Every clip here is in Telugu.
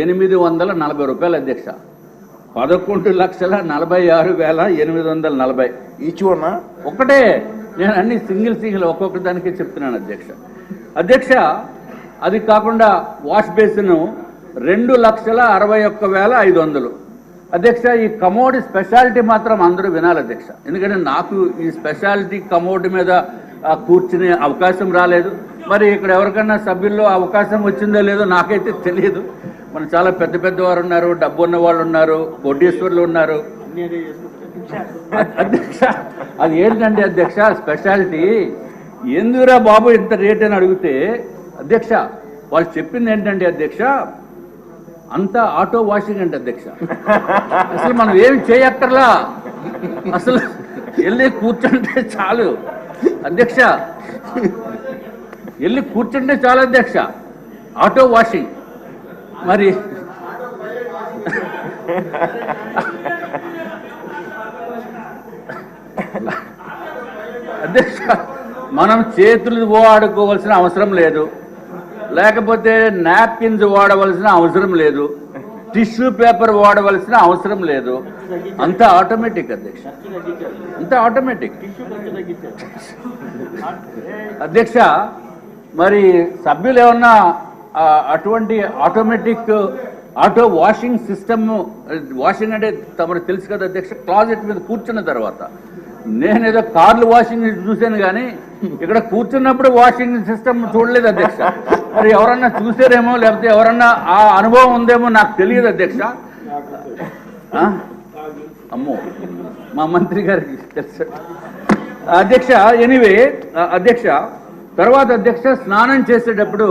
840 రూపాయలు అధ్యక్ష. 11,46,840 ఈచ్ వన్ ఒకటే. నేను అన్ని సింగిల్ ఒక్కొక్క దానికి చెప్తున్నాను అధ్యక్ష. అధ్యక్ష, అది కాకుండా వాష్ బేసిన్ 2,61,500. అధ్యక్ష, ఈ కమోడ్ స్పెషాలిటీ మాత్రం అందరూ వినాలి అధ్యక్ష. ఎందుకంటే నాకు ఈ స్పెషాలిటీ కమోడ్ మీద కూర్చునే అవకాశం రాలేదు. మరి ఇక్కడ ఎవరికన్నా సభ్యుల్లో అవకాశం వచ్చిందో లేదో నాకైతే తెలియదు. మన చాలా పెద్ద పెద్దవారు ఉన్నారు, డబ్బు ఉన్న వాళ్ళు ఉన్నారు, కోటీశ్వరులు ఉన్నారు. అధ్యక్ష, అది ఏంటంటే అధ్యక్ష స్పెషాలిటీ ఎందుకురా బాబు ఇంత రేట్ అని అడిగితే అధ్యక్ష వాళ్ళు చెప్పింది ఏంటంటే అధ్యక్ష అంతా ఆటో వాషింగ్ అంటే అధ్యక్ష. అసలు మనం ఏమి చేయక్కర్లా, అసలు వెళ్ళి కూర్చుంటే చాలు అధ్యక్ష. వెళ్ళి కూర్చుంటే చాలు అధ్యక్ష, ఆటో వాషింగ్. మరి అధ్యక్ష మనం చేతులు వాడుకోవాల్సిన అవసరం లేదు, లేకపోతే నాప్కిన్స్ వాడవలసిన అవసరం లేదు, టిష్యూ పేపర్ వాడవలసిన అవసరం లేదు. అంతా ఆటోమేటిక్ అధ్యక్ష, అంతా ఆటోమేటిక్ అధ్యక్ష. మరి సభ్యులు ఏమన్నా అటువంటి automatic auto washing system, washing అంటే తమకు తెలుసు కదా అధ్యక్ష, క్లాజెట్ మీద కూర్చున్న తర్వాత. నేనేదో కార్లు వాషింగ్ చూశాను కానీ ఇక్కడ కూర్చున్నప్పుడు వాషింగ్ సిస్టమ్ చూడలేదు అధ్యక్ష. మరి ఎవరన్నా చూసారేమో, లేకపోతే ఎవరన్నా ఆ అనుభవం ఉందేమో నాకు తెలియదు అధ్యక్ష. అమ్మో, మా మంత్రి గారికి తెలుసు అధ్యక్ష. ఎనీవే అధ్యక్ష, తర్వాత అధ్యక్ష స్నానం చేసేటప్పుడు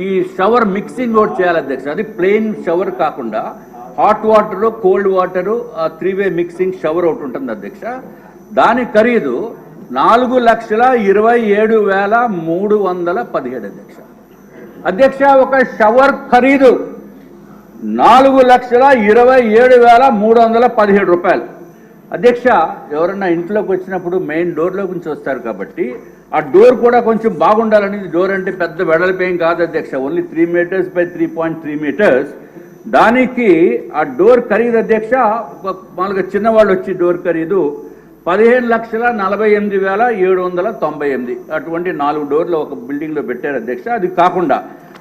ఈ షవర్ మిక్సింగ్ ఒకటి చేయాలి అధ్యక్ష. అది ప్లెయిన్ షవర్ కాకుండా హాట్ వాటరు, కోల్డ్ వాటరు, 3-వే మిక్సింగ్ షవర్ ఒకటి ఉంటుంది అధ్యక్ష. దాని ఖరీదు 4,27,317 అధ్యక్ష. అధ్యక్ష, ఒక షవర్ ఖరీదు 4,27,317 రూపాయలు అధ్యక్ష. ఎవరన్నా ఇంట్లోకి వచ్చినప్పుడు మెయిన్ డోర్లో నుంచి వస్తారు కాబట్టి ఆ డోర్ కూడా కొంచెం బాగుండాలని. డోర్ అంటే పెద్ద వెడల్పేం కాదు అధ్యక్ష, ఓన్లీ 3 మీటర్స్ బై 3.3 మీటర్స్. దానికి ఆ డోర్ ఖరీదు అధ్యక్ష, మామూలుగా చిన్నవాళ్ళు వచ్చి డోర్ ఖరీదు 15,48,798. అటువంటి 4 డోర్లు ఒక బిల్డింగ్లో పెట్టారు అధ్యక్ష. అది కాకుండా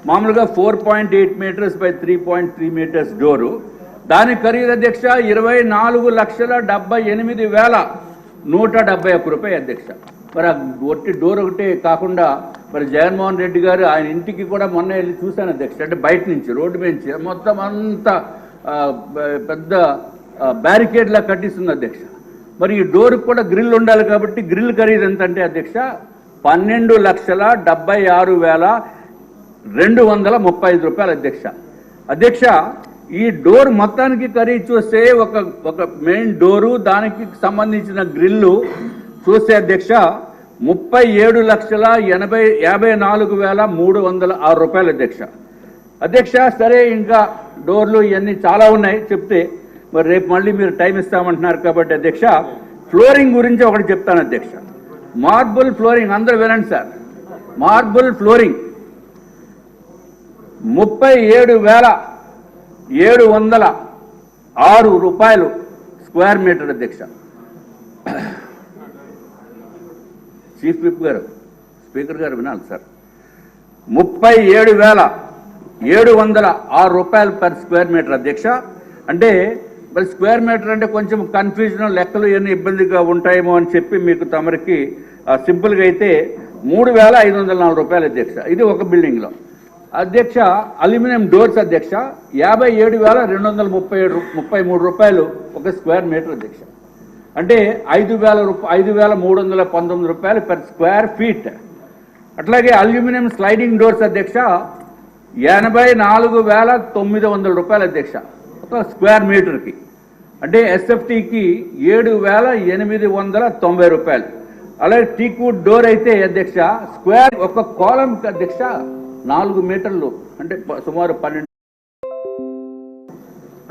మామూలుగా 4.8 మీటర్స్ బై 3.3 మీటర్స్ డోరు, దాని ఖరీదు అధ్యక్ష 24,78,171 రూపాయి అధ్యక్ష. మరి ఆ ఒట్టి డోర్ ఒకటే కాకుండా మరి జగన్మోహన్ రెడ్డి గారు ఆయన ఇంటికి కూడా మొన్న వెళ్ళి చూశాను అధ్యక్ష. అంటే బయట నుంచి రోడ్డు నుంచి మొత్తం అంతా పెద్ద బ్యారికేడ్లా కట్టిస్తుంది అధ్యక్ష. మరి ఈ డోర్కి కూడా గ్రిల్ ఉండాలి కాబట్టి గ్రిల్ ఖరీదు ఎంత అంటే అధ్యక్ష 12,76,235 రూపాయలు అధ్యక్ష. అధ్యక్ష, ఈ డోర్ మొత్తానికి ఖరీదు చూస్తే ఒక మెయిన్ డోరు, దానికి సంబంధించిన గ్రిల్లు చూస్తే అధ్యక్ష 37,54,306 రూపాయలు అధ్యక్ష. అధ్యక్ష, సరే ఇంకా డోర్లు ఇవన్నీ చాలా ఉన్నాయి చెప్తే, మరి రేపు మళ్ళీ మీరు టైం ఇస్తామంటున్నారు కాబట్టి అధ్యక్ష ఫ్లోరింగ్ గురించి ఒకటి చెప్తాను అధ్యక్ష. మార్బుల్ ఫ్లోరింగ్ అందరూ వినండి సార్. మార్బుల్ ఫ్లోరింగ్ 37,706 రూపాయలు స్క్వేర్ మీటర్ అధ్యక్ష. చీఫ్ విప్ గారు, స్పీకర్ గారు వినాలి సార్. 37,706 రూపాయలు పర్ స్క్వేర్ మీటర్ అధ్యక్ష. అంటే మరి స్క్వేర్ మీటర్ అంటే కొంచెం కన్ఫ్యూజన్, లెక్కలు ఇవన్నీ ఇబ్బందిగా ఉంటాయేమో అని చెప్పి మీకు తమరికి సింపుల్గా అయితే 3,504 రూపాయలు అధ్యక్ష. ఇది ఒక బిల్డింగ్లో అధ్యక్ష. అల్యూమినియం డోర్స్ అధ్యక్ష 57,233 రూపాయలు ఒక స్క్వేర్ మీటర్ అధ్యక్ష. అంటే 5,319 రూపాయలు పర్ స్క్వేర్ ఫీట్. అట్లాగే అల్యూమినియం స్లైడింగ్ డోర్స్ అధ్యక్ష 84,900 రూపాయలు అధ్యక్ష ఒక స్క్వేర్ మీటర్కి. అంటే ఎస్ఎఫ్టీకి 7,890 రూపాయలు. అలాగే టీక్వుడ్ డోర్ అయితే అధ్యక్ష స్క్వేర్ ఒక కాలంకి అధ్యక్ష 4 మీటర్లు, అంటే సుమారు 12.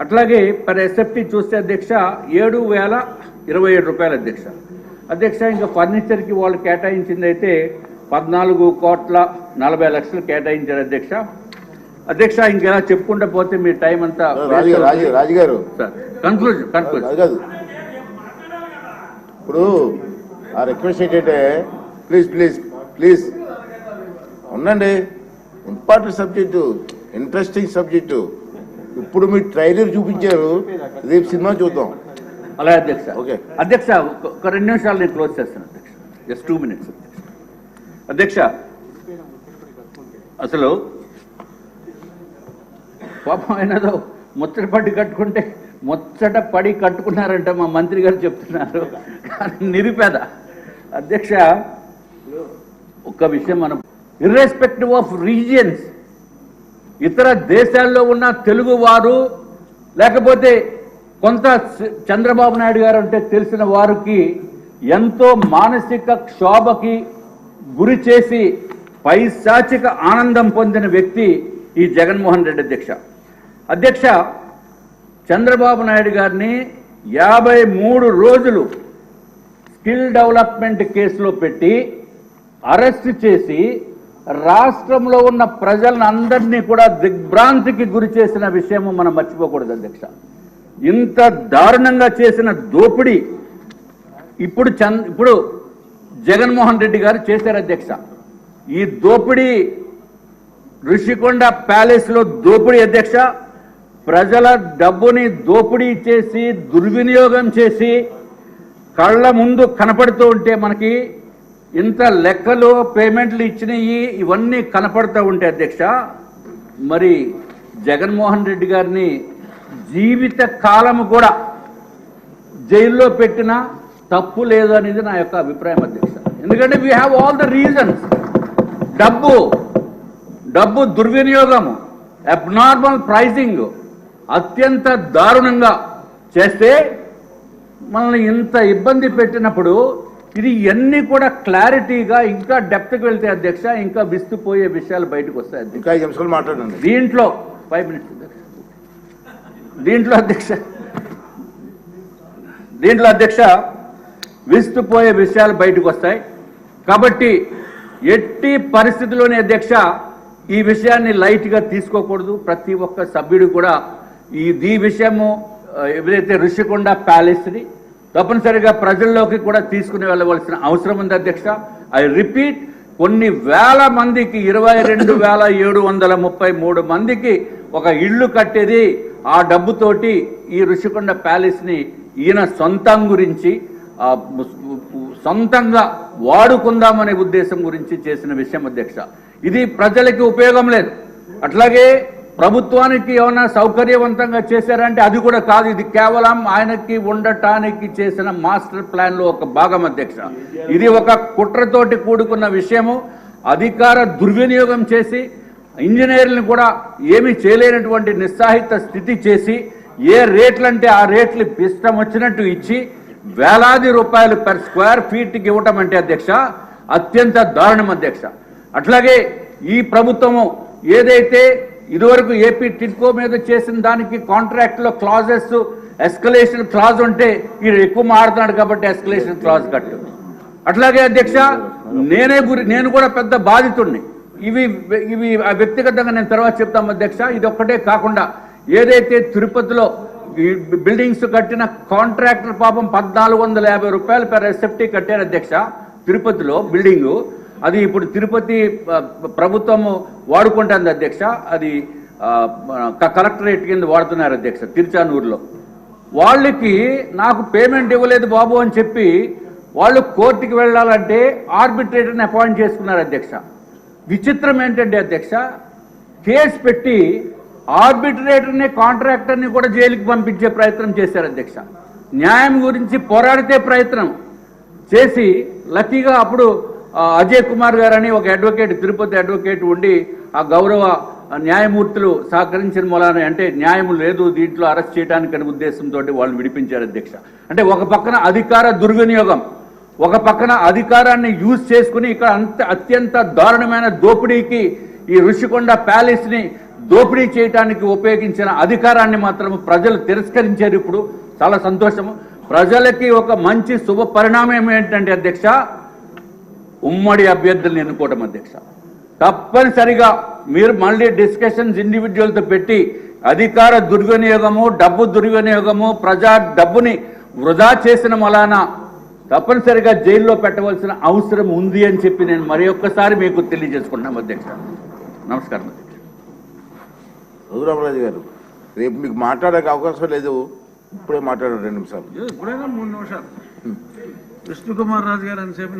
అట్లాగే పర్ ఎస్ఎఫ్టీ చూస్తే అధ్యక్ష 7,027 రూపాయలు అధ్యక్ష. అధ్యక్ష ఇంకా ఫర్నిచర్కి వాళ్ళు కేటాయించింది అయితే 14,40,00,000 కేటాయించారు అధ్యక్ష. అధ్యక్ష ఇంకెలా చెప్పుకుంటూ పోతే మీ టైం అంతా రాజు గారు కన్క్లూజన్ కాదు. ఇప్పుడు ఆ రిక్వెస్ట్ ఏంటంటే ప్లీజ్ ప్లీజ్ ప్లీజ్ ఉండండి. Important subject, interesting subject. ఇప్పుడు మీరు ట్రైలర్ చూపించారు, రేపు సినిమా చూద్దాం. అలాగే అధ్యక్ష. ఓకే అధ్యక్ష ఒక 2 నిమిషాలు నేను క్లోజ్ చేస్తాను అధ్యక్ష. జస్ట్ 2 minutes అధ్యక్ష. అసలు పాపం ఆయనదో ముచ్చట పడి కట్టుకుంటే ముచ్చట పడి కట్టుకున్నారంట మా మంత్రి గారు చెప్తున్నారు. కానీ నిరుపేద అధ్యక్ష. ఒక్క విషయం మనం ఇర్రెస్పెక్టివ్ ఆఫ్ రీజియన్స్, ఇతర దేశాల్లో ఉన్న తెలుగు వారు లేకపోతే కొంత చంద్రబాబు నాయుడు గారు అంటే తెలిసిన వారికి ఎంతో మానసిక క్షోభకి గురి చేసి పైశాచిక ఆనందం పొందిన వ్యక్తి ఈ జగన్మోహన్ రెడ్డి అధ్యక్ష. అధ్యక్ష చంద్రబాబు నాయుడు గారిని 53 రోజులు స్కిల్ డెవలప్మెంట్ కేసులో పెట్టి అరెస్ట్ చేసి రాష్ట్రంలో ఉన్న ప్రజలను అందరినీ కూడా దిగ్భ్రాంతికి గురి చేసిన విషయము మనం మర్చిపోకూడదు అధ్యక్ష. ఇంత దారుణంగా చేసిన దోపిడీ ఇప్పుడు జగన్మోహన్ రెడ్డి గారు చేశారు అధ్యక్ష. ఈ దోపిడీ ఋషికొండ ప్యాలెస్ లో దోపిడీ అధ్యక్ష. ప్రజల డబ్బుని దోపిడీ చేసి దుర్వినియోగం చేసి కళ్ళ ముందు కనపడుతూ ఉంటే మనకి ఇంత లెక్కలు పేమెంట్లు ఇచ్చినవి ఇవన్నీ కనపడుతూ ఉంటే అధ్యక్ష, మరి జగన్మోహన్ రెడ్డి గారిని జీవిత కాలము కూడా జైల్లో పెట్టినా తప్పు లేదు అనేది నా యొక్క అభిప్రాయం అధ్యక్ష. ఎందుకంటే we have all the reasons. డబ్బు దుర్వినియోగము, అబ్నార్మల్ ప్రైజింగ్ అత్యంత దారుణంగా చేస్తే మనల్ని ఇంత ఇబ్బంది పెట్టినప్పుడు ఇది ఇవన్నీ కూడా క్లారిటీగా ఇంకా డెప్త్కి వెళ్తే అధ్యక్ష ఇంకా విస్తుపోయే విషయాలు బయటకు వస్తాయి అధ్యక్ష. దీంట్లో 5 minutes దీంట్లో అధ్యక్ష విస్తుపోయే విషయాలు బయటకు వస్తాయి. కాబట్టి ఎట్టి పరిస్థితుల్లోనే అధ్యక్ష ఈ విషయాన్ని లైట్గా తీసుకోకూడదు. ప్రతి ఒక్క సభ్యుడు కూడా ఈ విషయము ఏదైతే ఋషికొండ ప్యాలెస్ని తప్పనిసరిగా ప్రజల్లోకి కూడా తీసుకుని వెళ్ళవలసిన అవసరం ఉంది అధ్యక్ష. ఐ రిపీట్, కొన్ని వేల మందికి 22,733 మందికి ఒక ఇల్లు కట్టేది ఆ డబ్బుతోటి ఈ ఋషికొండ ప్యాలెస్ని ఈయన సొంతం గురించి సొంతంగా వాడుకుందామనే ఉద్దేశం గురించి చేసిన విషయం అధ్యక్ష. ఇది ప్రజలకి ఉపయోగం లేదు. అట్లాగే ప్రభుత్వానికి ఏమైనా సౌకర్యవంతంగా చేశారంటే అది కూడా కాదు. ఇది కేవలం ఆయనకి ఉండటానికి చేసిన మాస్టర్ ప్లాన్లో ఒక భాగం అధ్యక్ష. ఇది ఒక కుట్రతోటి కూడుకున్న విషయము. అధికార దుర్వినియోగం చేసి ఇంజనీర్లను కూడా ఏమీ చేయలేనటువంటి నిస్సాహిత స్థితి చేసి ఏ రేట్లంటే ఆ రేట్లు ఇష్టం వచ్చినట్టు ఇచ్చి వేలాది రూపాయలు పర్ స్క్వేర్ ఫీట్కి ఇవ్వటం అంటే అధ్యక్ష అత్యంత దారుణం అధ్యక్ష. అట్లాగే ఈ ప్రభుత్వము ఏదైతే ఇదివరకు ఏపీ టిడ్కో మీద చేసిన దానికి కాంట్రాక్ట్లో క్లాజెస్ ఎస్కలేషన్ క్లాజ్ ఉంటే ఈయన ఎక్కువ మారుతున్నాడు కాబట్టి ఎస్కలేషన్ క్లాజ్ కట్టు. అట్లాగే అధ్యక్ష నేను కూడా పెద్ద బాధితుడిని. ఇవి వ్యక్తిగతంగా నేను తర్వాత చెప్తాం అధ్యక్ష. ఇది ఒక్కటే కాకుండా ఏదైతే తిరుపతిలో ఈ బిల్డింగ్స్ కట్టిన కాంట్రాక్టర్ పాపం 1,450 రూపాయలు పెర్ ఎస్ఎఫ్టీ కట్టారు అధ్యక్ష తిరుపతిలో బిల్డింగు. అది ఇప్పుడు తిరుపతి ప్రభుత్వము వాడుకుంటుంది అధ్యక్ష. అది కలెక్టరేట్ కింద వాడుతున్నారు అధ్యక్ష తిరుచానూరులో. వాళ్ళకి నాకు పేమెంట్ ఇవ్వలేదు బాబు అని చెప్పి వాళ్ళు కోర్టుకి వెళ్ళాలంటే ఆర్బిట్రేటర్ని అపాయింట్ చేసుకున్నారు అధ్యక్ష. విచిత్రం ఏంటంటే అధ్యక్ష, కేసు పెట్టి ఆర్బిట్రేటర్ని కాంట్రాక్టర్ని కూడా జైలుకి పంపించే ప్రయత్నం చేశారు అధ్యక్ష. న్యాయం గురించి పోరాడితే ప్రయత్నం చేసి లక్కీగా అప్పుడు అజయ్ కుమార్ గారు అని ఒక అడ్వకేట్ తిరుపతి అడ్వకేట్ ఉండి ఆ గౌరవ న్యాయమూర్తులు సహకరించిన మూలాన అంటే న్యాయం లేదు దీంట్లో అరెస్ట్ చేయడానికి అనే ఉద్దేశంతో వాళ్ళు విడిపించారు అధ్యక్ష. అంటే ఒక పక్కన అధికార దుర్వినియోగం, ఒక పక్కన అధికారాన్ని యూజ్ చేసుకుని ఇక్కడ అత్యంత దారుణమైన దోపిడీకి ఈ ఋషికొండ ప్యాలెస్ని దోపిడీ చేయడానికి ఉపయోగించిన అధికారాన్ని మాత్రం ప్రజలు తిరస్కరించారు. ఇప్పుడు చాలా సంతోషము. ప్రజలకి ఒక మంచి శుభ పరిణామం ఏంటంటే అధ్యక్ష, ఉమ్మడి అభ్యర్థులను ఎన్నుకోవడం అధ్యక్ష. తప్పనిసరిగా మీరు మళ్ళీ డిస్కషన్స్ ఇండివిజువల్తో పెట్టి అధికార దుర్వినియోగము, డబ్బు దుర్వినియోగము, ప్రజా డబ్బుని వృధా చేసిన వలన తప్పనిసరిగా జైల్లో పెట్టవలసిన అవసరం ఉంది అని చెప్పి నేను మరి ఒక్కసారి మీకు తెలియజేసుకుంటున్నాను అధ్యక్ష. నమస్కారం అధ్యక్ష. రఘురామరాజు గారు, రేపు మీకు మాట్లాడే అవకాశం లేదు, ఇప్పుడే మాట్లాడారు 2 నిమిషాలు. ఇప్పుడైనా 3 నిమిషాలు. విష్ణుకుమార్ రాజు గారు అని చెప్పి